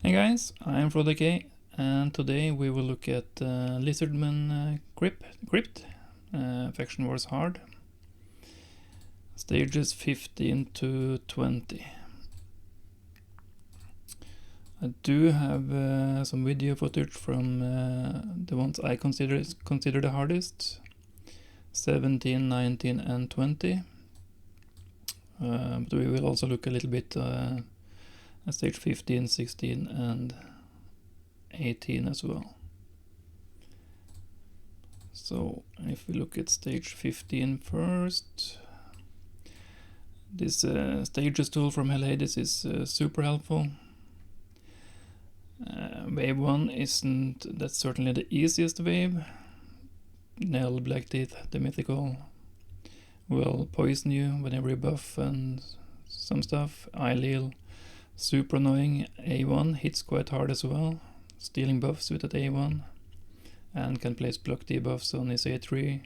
Hey guys, I'm FroTheK, and today we will look at Lizardmen Crypt, Faction Wars Hard, stages 15 to 20. I do have some video footage from the ones I consider the hardest, 17, 19 and 20. But we will also look a little bit at stage 15, 16 and 18 as well. So if we look at stage 15 first, this stages tool from Hell Hades is super helpful. Wave 1 isn't, that's certainly the easiest wave. Nell, Blackteeth, the mythical, will poison you whenever you buff and some stuff. Eileal, super annoying. A1 hits quite hard as well, stealing buffs with that A1, and can place block debuffs on his A3.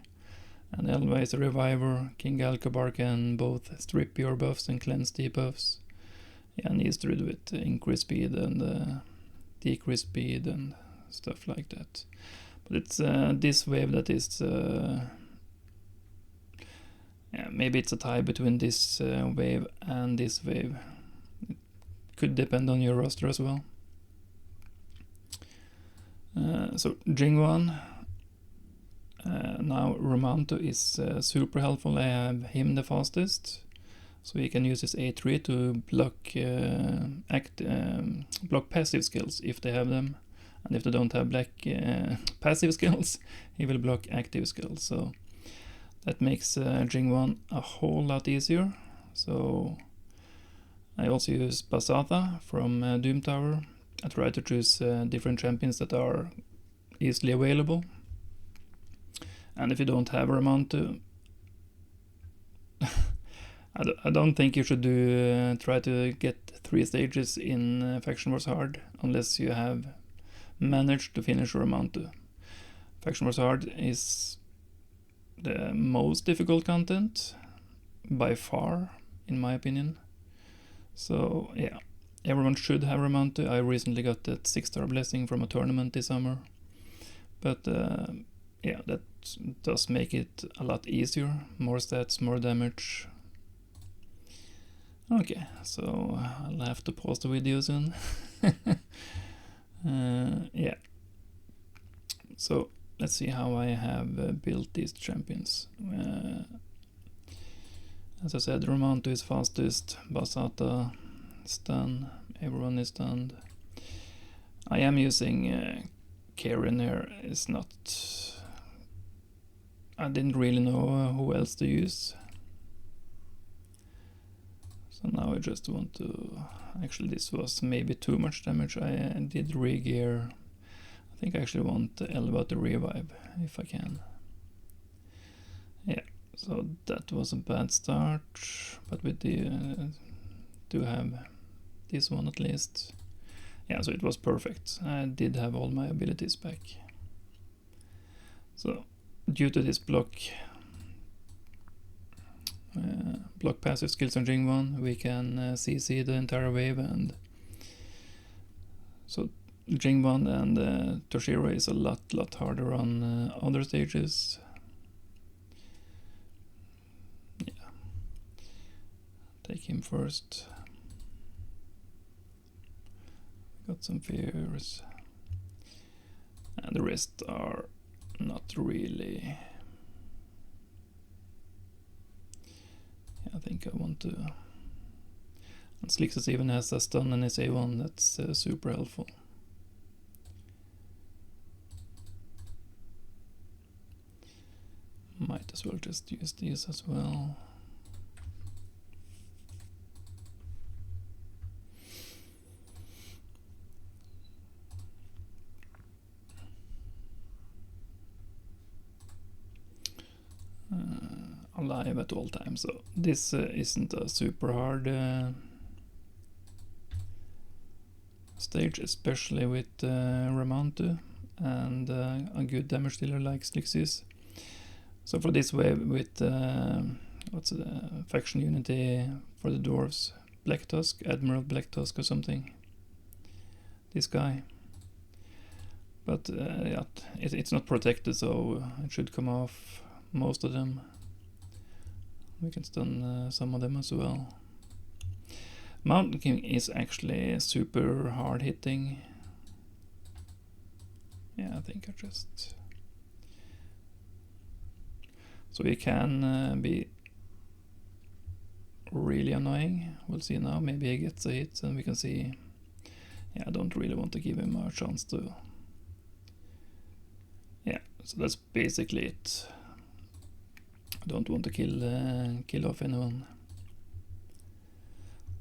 And Elva is a reviver. King Alcabar can both strip your buffs and cleanse debuffs. Yeah, and Eastrid with increased speed and decreased speed and stuff like that. But it's this wave that is yeah, maybe it's a tie between this wave and this wave. It could depend on your roster as well. So Jingwan, now Romanto is super helpful. I have him the fastest, so he can use his A3 to block passive skills if they have them, and if they don't have passive skills, he will block active skills. So that makes Jingwan a whole lot easier. So I also use Basatha from Doom Tower. I try to choose different champions that are easily available. And if you don't have Romanto, I don't think you should try to get 3 stages in Faction Wars Hard unless you have managed to finish Romanto. Faction Wars Hard is the most difficult content by far, in my opinion. So yeah, everyone should have Romanto. I recently got that 6-star blessing from a tournament this summer. But yeah, that does make it a lot easier. More stats, more damage. Okay, so I'll have to pause the video soon. Yeah. So let's see how I have built these champions. As I said, Romanto is fastest, Basata stun, everyone is stunned. I am using Karen here. It's not... I didn't really know who else to use. So now I just want to... Actually, this was maybe too much damage. I did re-gear. I think I actually want Elva to revive, if I can. Yeah, so that was a bad start, but we do have this one at least. Yeah, so it was perfect. I did have all my abilities back. So, due to this block passive skills on Jingwan, we can CC the entire wave, and so Jingwan and Toshiro is a lot harder on other stages. Yeah, take him first. Got some fears, and the rest are not really... I think I want to... And Slixus even has a stun and his A1, that's super helpful. Might as well just use these as well. Alive at all times, so this isn't a super hard stage, especially with Romanto and a good damage dealer like Slixus. So for this wave with what's the faction unity for the dwarves, Black Tusk, Admiral Black Tusk or something. this guy. But yeah, it's not protected, so it should come off most of them. We can stun some of them as well. Mountain King is actually super hard hitting. Yeah, I think I just... So he can be really annoying. We'll see now. Maybe he gets a hit and we can see... Yeah, I don't really want to give him a chance to... Yeah, so that's basically it. I don't want to kill off anyone.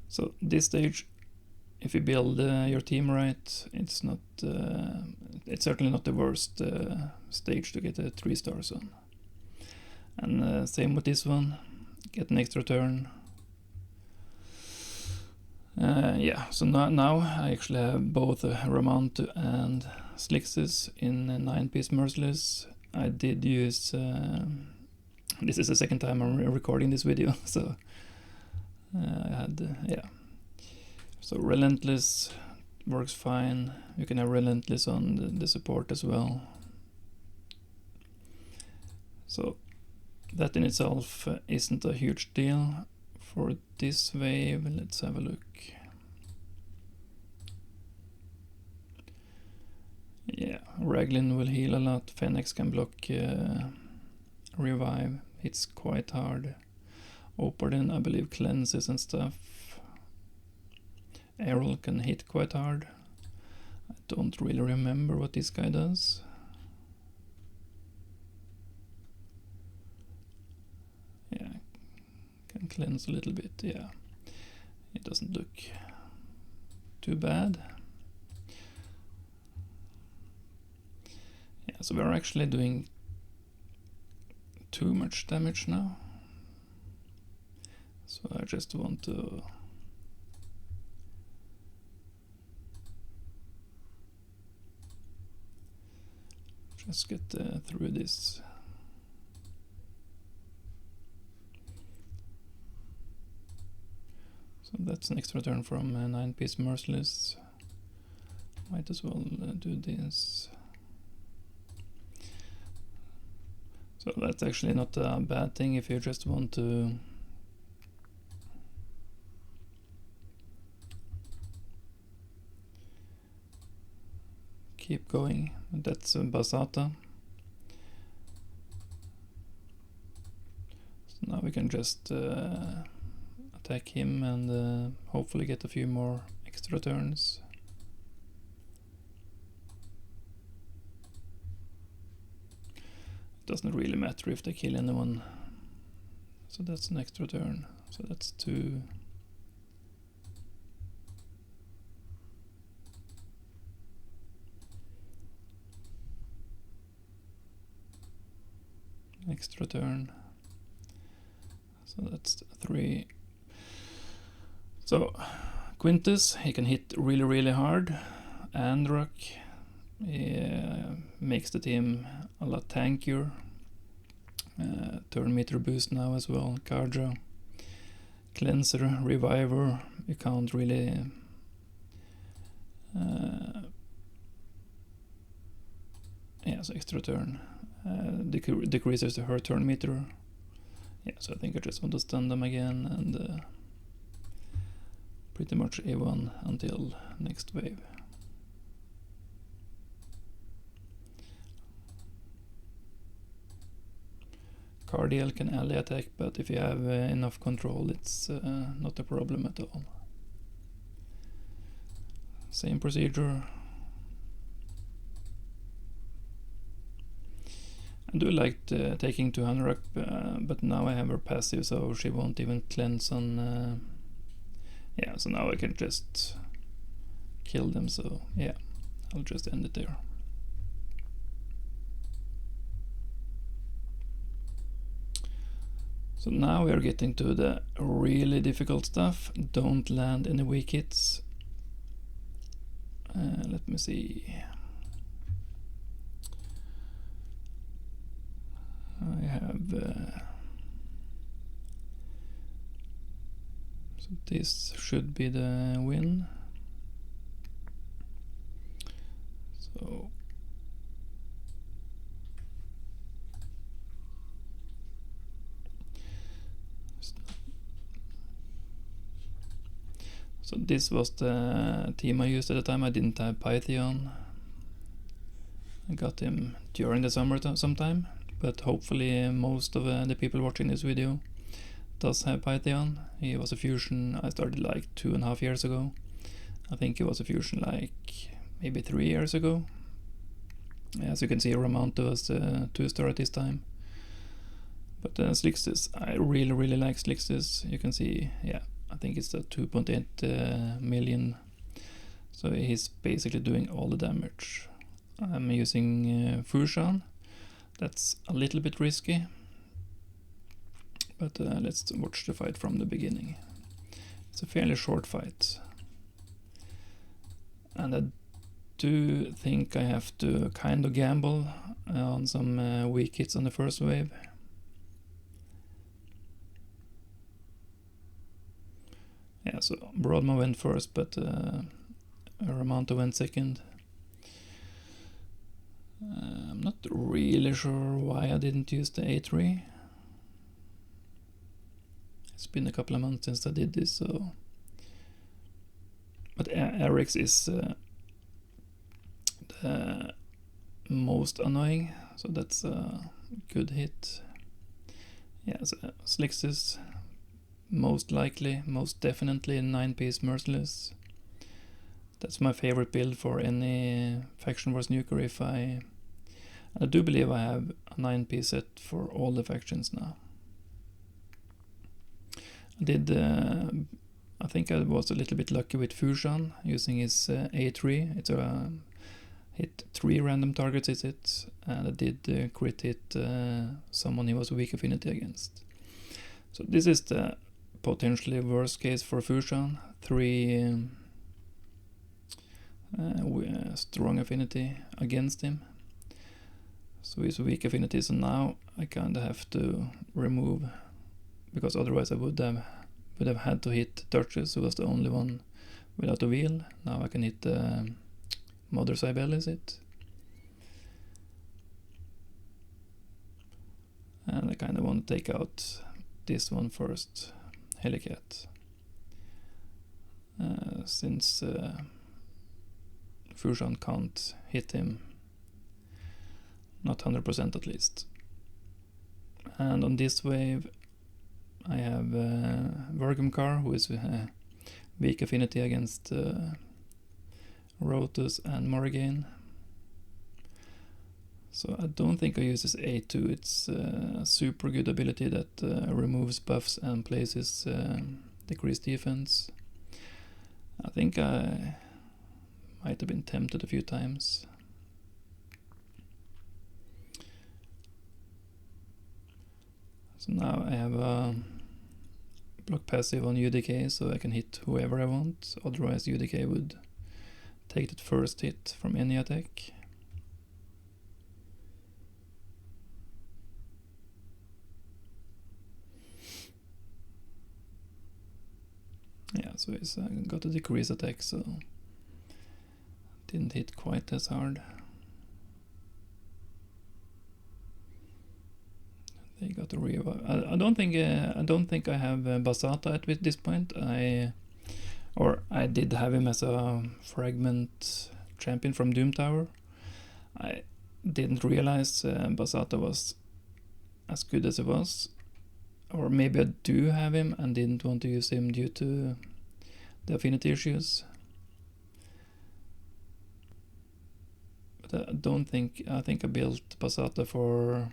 So this stage, if you build your team right, it's not... it's certainly not the worst stage to get a 3 stars on. And same with this one, get an extra turn. Yeah, so now I actually have both Ramantu and Slixis in 9-piece Merciless. I did use... this is the second time I'm recording this video, so I had... yeah. So Relentless works fine. You can have Relentless on the support as well. So that in itself isn't a huge deal. For this wave, let's have a look. Yeah, Raglin will heal a lot. Fennex can block revive. It's quite hard. Opardin, I believe, cleanses and stuff. Errol can hit quite hard. I don't really remember what this guy does. Yeah, can cleanse a little bit, yeah. It doesn't look too bad. Yeah, so we're actually doing too much damage now. So I just want to... just get through this. So that's an extra turn from 9-piece Merciless. Might as well do this. So that's actually not a bad thing if you just want to keep going. That's Basata. So now we can just attack him and hopefully get a few more extra turns. It doesn't really matter if they kill anyone. So that's an extra turn. So that's 2. Extra turn. So that's 3. So Quintus, he can hit really hard. Androck makes the team a lot tankier. Turn meter boost now as well. Kardra, Cleanser, Reviver. You can't really yeah, so extra turn. Decreases her turn meter. Yeah, so I think I just want to stun them again and pretty much A1 until next wave. Cardiel can ally attack, but if you have enough control, it's not a problem at all. Same procedure. I do like taking 200 up, but now I have her passive, so she won't even cleanse on... yeah, so now I can just kill them, so yeah, I'll just end it there. So now we are getting to the really difficult stuff. Don't land any weak hits. Let me see. I have... so this should be the win. So this was the team I used at the time. I didn't have Python. I got him during the summer sometime, but hopefully most of the people watching this video does have Python. He was a fusion I started like 2.5 years ago. I think he was a fusion like maybe 3 years ago. As you can see, Ramonto was 2-star at this time. But Slicksys, I really like Slicksys. You can see, yeah, I think it's a 2.8 million. So he's basically doing all the damage. I'm using Fusion. That's a little bit risky. But let's watch the fight from the beginning. It's a fairly short fight. And I do think I have to kind of gamble on some weak hits on the first wave. Yeah, so Broadma went first, but Ramonto went second. I'm not really sure why I didn't use the A3. It's been a couple of months since I did this, so... But Eric's is the most annoying, so that's a good hit. Yeah, so Slicksys, most likely, most definitely 9-piece Merciless. That's my favorite build for any Faction Wars Nuker if I do believe I have a 9-piece set for all the factions now. I think I was a little bit lucky with Fusion using his A3. It's a hit 3 random targets, is it? And I did crit hit someone he was weak affinity against. So this is the potentially worst case for Fusion. 3 strong affinity against him. So he's weak affinity, so now I kinda have to remove, because otherwise I would have had to hit Duchess, who was the only one without a wheel. Now I can hit Mother Cybele, is it? And I kinda want to take out this one first, Helicat. Since Fusion can't hit him, not 100% at least. And on this wave I have Vergumkar, who is weak affinity against Rotus and Morrigan. So I don't think I use this A2. It's a super good ability that removes buffs and places decreased defense. I think I might have been tempted a few times. So now I have a block passive on UDK, so I can hit whoever I want. Otherwise UDK would take that first hit from any attack. Yeah, so he's got a decrease attack, so didn't hit quite as hard. They got a revive. I don't think I have Basata at this point. I did have him as a fragment champion from Doom Tower. I didn't realize Basata was as good as it was. Or maybe I do have him and didn't want to use him due to the affinity issues. But I think I built Basata for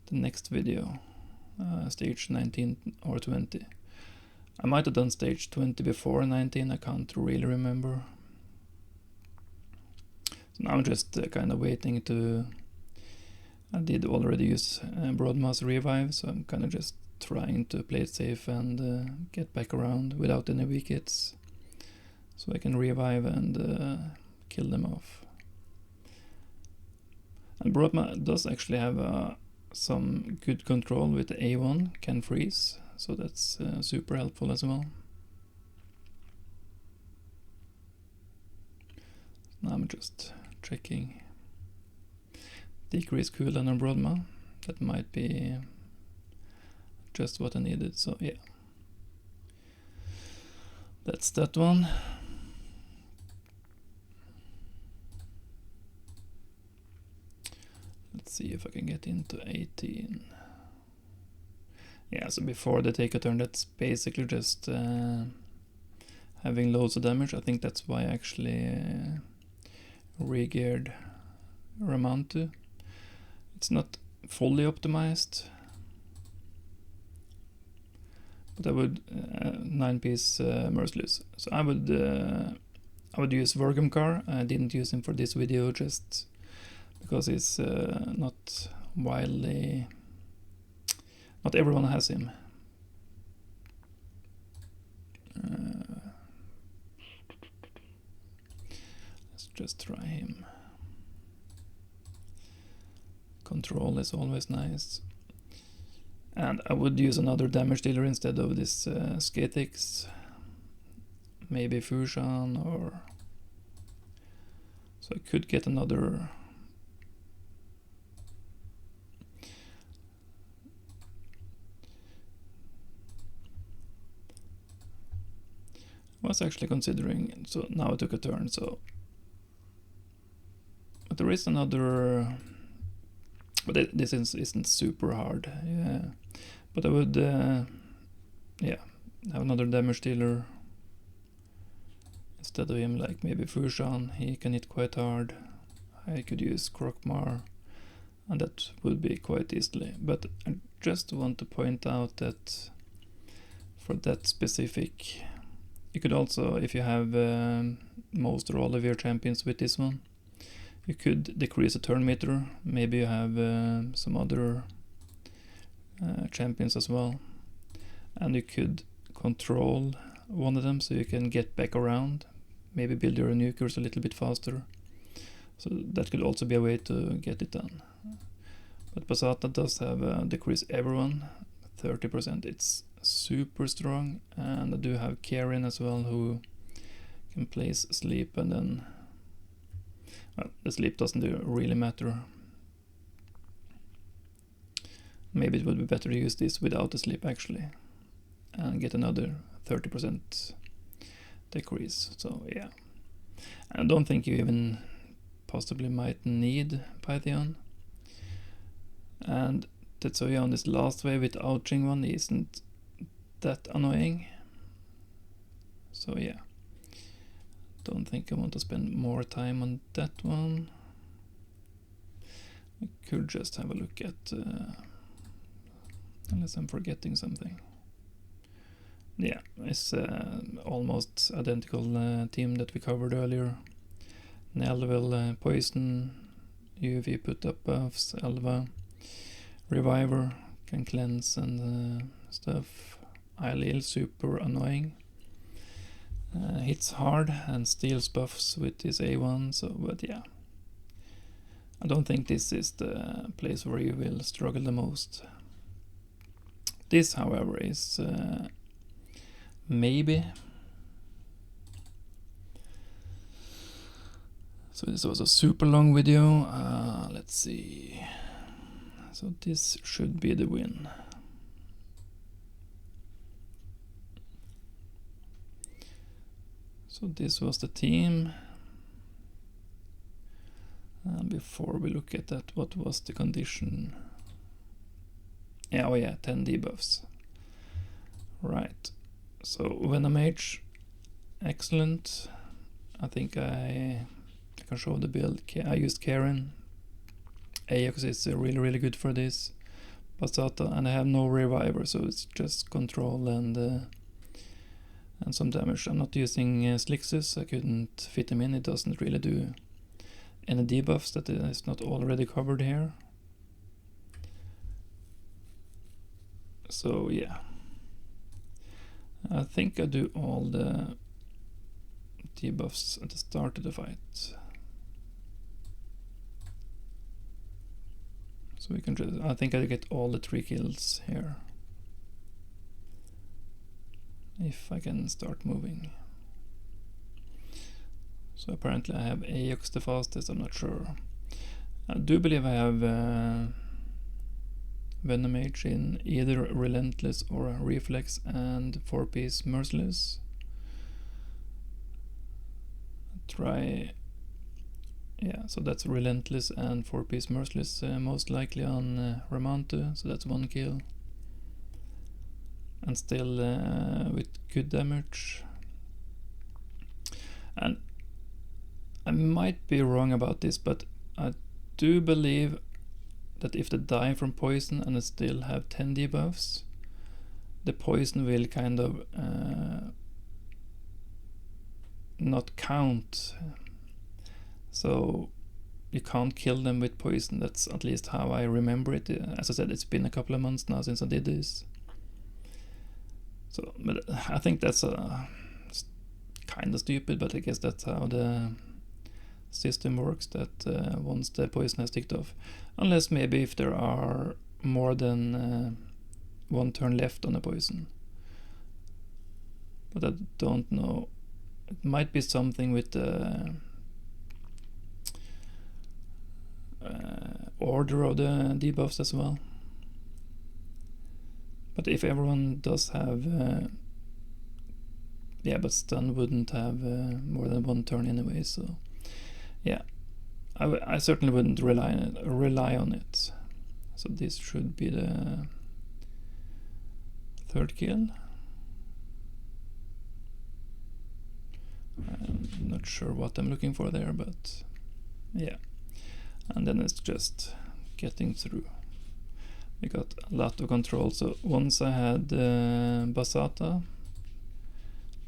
the next video, stage 19 or 20. I might have done stage 20 before 19, I can't really remember. So now I'm just kind of waiting to... I did already use Broadma's revive, so I'm kind of just trying to play it safe and get back around without any weak hits, so I can revive and kill them off. And Broadma does actually have some good control with the A1, can freeze, so that's super helpful as well. Now I'm I'm just checking. Decrease cooldown on Broadma. That might be just what I needed, so yeah. That's that one. Let's see if I can get into 18. Yeah, so before they take a turn, that's basically just having loads of damage. I think that's why I actually re-geared Ramantu. It's not fully optimized, but I would 9-piece Merciless. So I would use Vergamkar. I didn't use him for this video just because he's not widely. Not everyone has him. Let's just try him. Control is always nice. And I would use another damage dealer instead of this Skatix. Maybe Fushan or... So I could get another... I was actually considering, so now I took a turn, so... But there is another... But this isn't super hard, yeah. But I would, yeah, have another damage dealer instead of him, like maybe Fushan. He can hit quite hard. I could use Krokmar, and that would be quite easily. But I just want to point out that for that specific, you could also, if you have most or all of your champions with this one, you could decrease a turn meter. Maybe you have some other champions as well, and you could control one of them so you can get back around, maybe build your nukers a little bit faster. So that could also be a way to get it done. But Basata does have decrease everyone 30%. It's super strong, and I do have Karen as well, who can place sleep, and then well, the sleep doesn't really matter. Maybe it would be better to use this without the sleep actually, and get another 30% decrease. So yeah, I don't think you even possibly might need Pythion. And Tetsuya on this last wave with ouching one isn't that annoying. So yeah, don't think I want to spend more time on that one. We could just have a look at, unless I'm forgetting something. Yeah, it's almost identical team that we covered earlier. Nell will poison, UV put up buffs, Elva, Reviver, can cleanse and stuff. Ailil super annoying. Hits hard and steals buffs with his A1, so but yeah. I don't think this is the place where you will struggle the most. This, however, is maybe. So this was a super long video. Let's see. So this should be the win. So this was the team. And before we look at that, what was the condition? Yeah, oh yeah, 10 debuffs. Right. So Venomage, excellent. I think I can show the build. I used Karen. Ajax is really good for this. Basata, and I have no Reviver, so it's just control and some damage. I'm not using Slixus, I couldn't fit him in, it doesn't really do any debuffs that is not already covered here. So yeah, I think I do all the debuffs at the start of the fight. So we can just, I think I get all the 3 kills here. If I can start moving. So apparently I have Aox the fastest, I'm not sure. I do believe I have Venomage in either Relentless or Reflex and 4-piece Merciless. Try... yeah, so that's Relentless and 4-piece Merciless most likely on Ramantu, so that's 1 kill. And still with good damage. And I might be wrong about this, but I do believe that if they die from poison and they still have 10 debuffs, the poison will kind of not count. So you can't kill them with poison. That's at least how I remember it. As I said, it's been a couple of months now since I did this. So, but I think that's kind of stupid, but I guess that's how the system works, that once the poison has ticked off, unless maybe if there are more than 1 turn left on the poison, but I don't know. It might be something with the order of the debuffs as well. But if everyone does have yeah, but stun wouldn't have more than 1 turn anyway, so yeah, I certainly wouldn't rely on it. So this should be the 3rd kill. I'm not sure what I'm looking for there, but yeah. And then it's just getting through. We got a lot of control, so once I had Basata,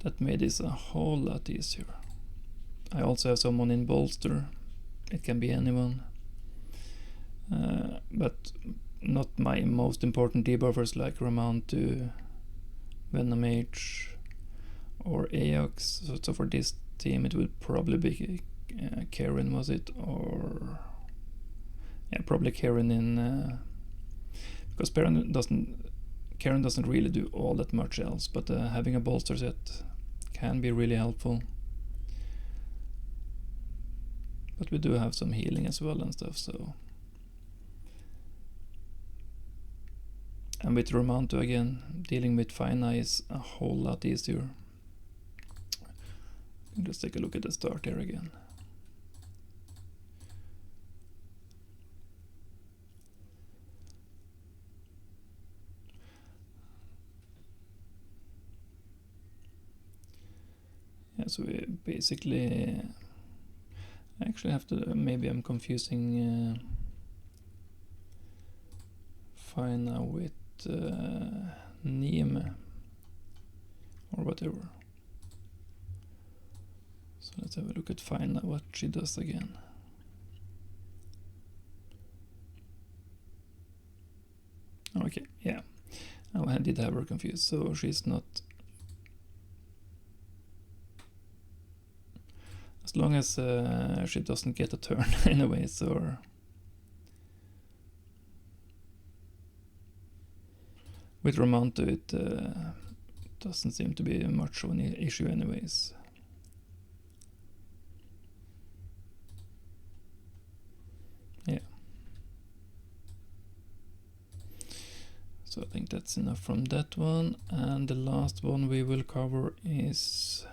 that made this a whole lot easier. I also have someone in bolster. It can be anyone. But not my most important debuffers like Ramantu, Venomage or Aox. So for this team it would probably be Karen, was it? Or yeah, probably Karen in because Karen doesn't really do all that much else, but having a bolster set can be really helpful. But we do have some healing as well and stuff, so. And with Ramantu again, dealing with Fina is a whole lot easier. Just take a look at the start here again. Yeah, so we basically... I actually have to... maybe I'm confusing Fina with Nieme or whatever. So let's have a look at Fina, what she does again. Okay, yeah. I did have her confused, so she's not... as long as she doesn't get a turn anyways, or... with Ramantu it doesn't seem to be much of an issue anyways. Yeah. So I think that's enough from that one, and the last one we will cover is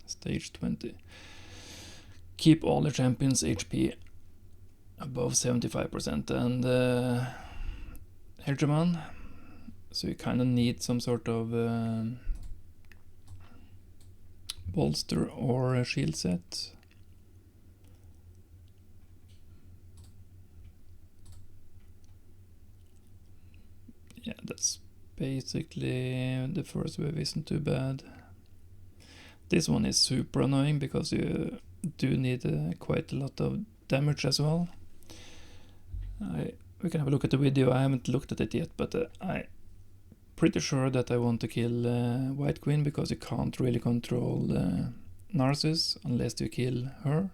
stage 20. Keep all the champions HP above 75%, and Hegemon, so you kind of need some sort of bolster or a shield set. Yeah, that's basically the first wave isn't too bad. This one is super annoying because you do need quite a lot of damage as well. We can have a look at the video. I haven't looked at it yet, but I'm pretty sure that I want to kill White Queen because you can't really control Narcissus unless you kill her.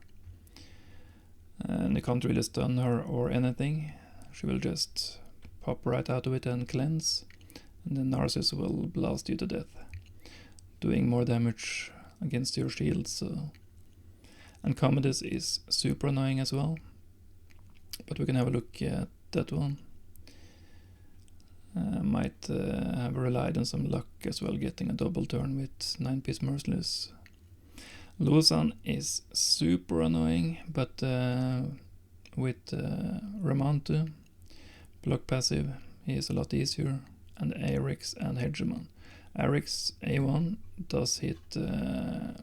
And you can't really stun her or anything. She will just pop right out of it and cleanse, and then Narcissus will blast you to death, doing more damage against your shield. So And Commodus is super annoying as well, but we can have a look at that one. Might have relied on some luck as well, getting a double turn with 9-piece Merciless. Luzan is super annoying, but with Ramantu, block passive, he is a lot easier, and Arix and Hegemon. Arix A1 does hit... I'm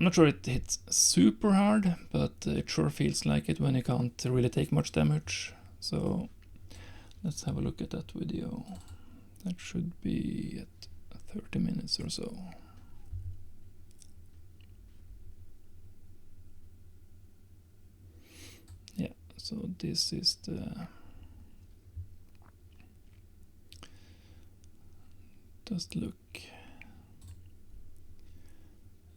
not sure it hits super hard, but it sure feels like it when you can't really take much damage. So let's have a look at that video. That should be at 30 minutes or so. Yeah, so this is the... Just look.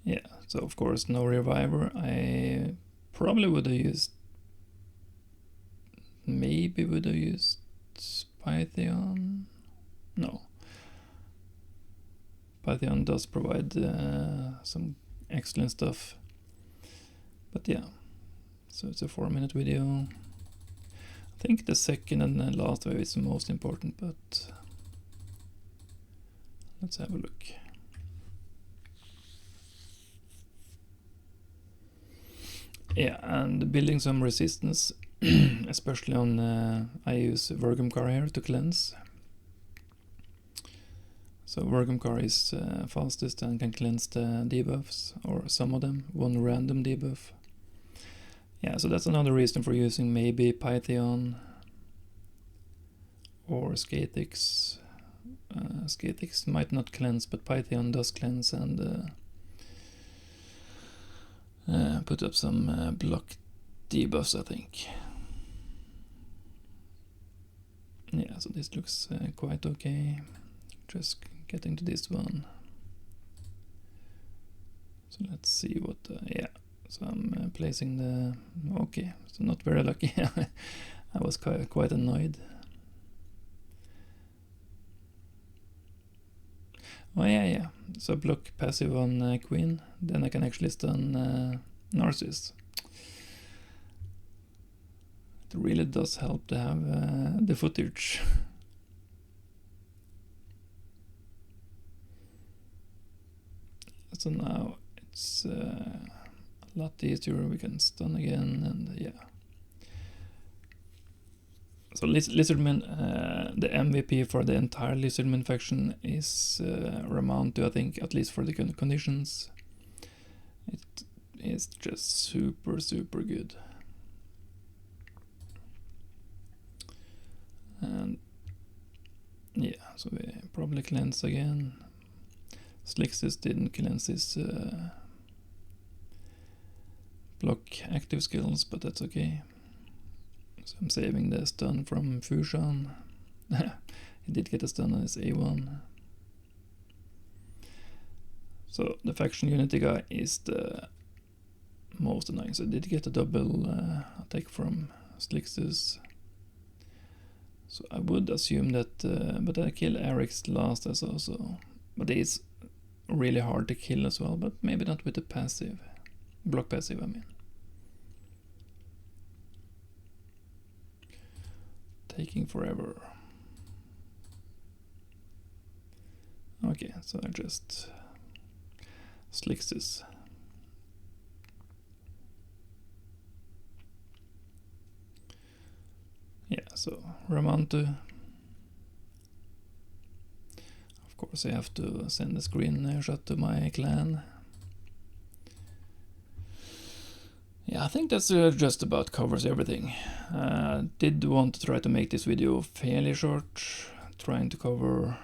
Yeah, so of course no reviver. I probably would have used... Maybe would have used Pythion? No. Pythion does provide some excellent stuff. But yeah, so it's a 4-minute video. I think the second and the last wave is the most important, but let's have a look. Yeah, and building some resistance, especially on, I use Vergumcar here to cleanse. So Vergumcar is fastest and can cleanse the debuffs, or some of them, one random debuff. Yeah, so that's another reason for using maybe Pythion or Skatix. Skatix might not cleanse, but Pythion does cleanse and put up some block debuffs, I think. Yeah, so this looks quite okay. Just getting to this one. So let's see what, yeah. So I'm placing the, okay, so not very lucky. I was quite annoyed. Oh yeah, so block passive on Queen, then I can actually stun Narcissus. It really does help to have the footage. So now it's a lot easier, we can stun again, and yeah. So Lizardmen, the MVP for the entire Lizardmen faction is Ramantu, I think, at least for the conditions. It is just super good. And yeah, so we probably cleanse again. Slixis didn't cleanse his block active skills, but that's okay. So I'm saving the stun from Fushan. He did get a stun on his A1. So the faction unity guy is the most annoying. So I did get a double attack from Slixis. So I would assume that, but I kill Eric's last as also. But he's really hard to kill as well, but maybe not with the passive. Block passive, I mean. Taking forever. Okay, so I just slicks this. Yeah, so Ramantu. Of course I have to send a screenshot to my clan. Yeah, I think that's just about covers everything. Did want to try to make this video fairly short, trying to cover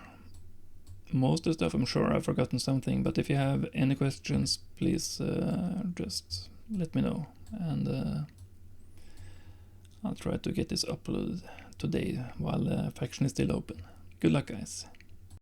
most of the stuff. I'm sure I've forgotten something, but if you have any questions, please just let me know, and I'll try to get this uploaded today while the faction is still open. Good luck, guys.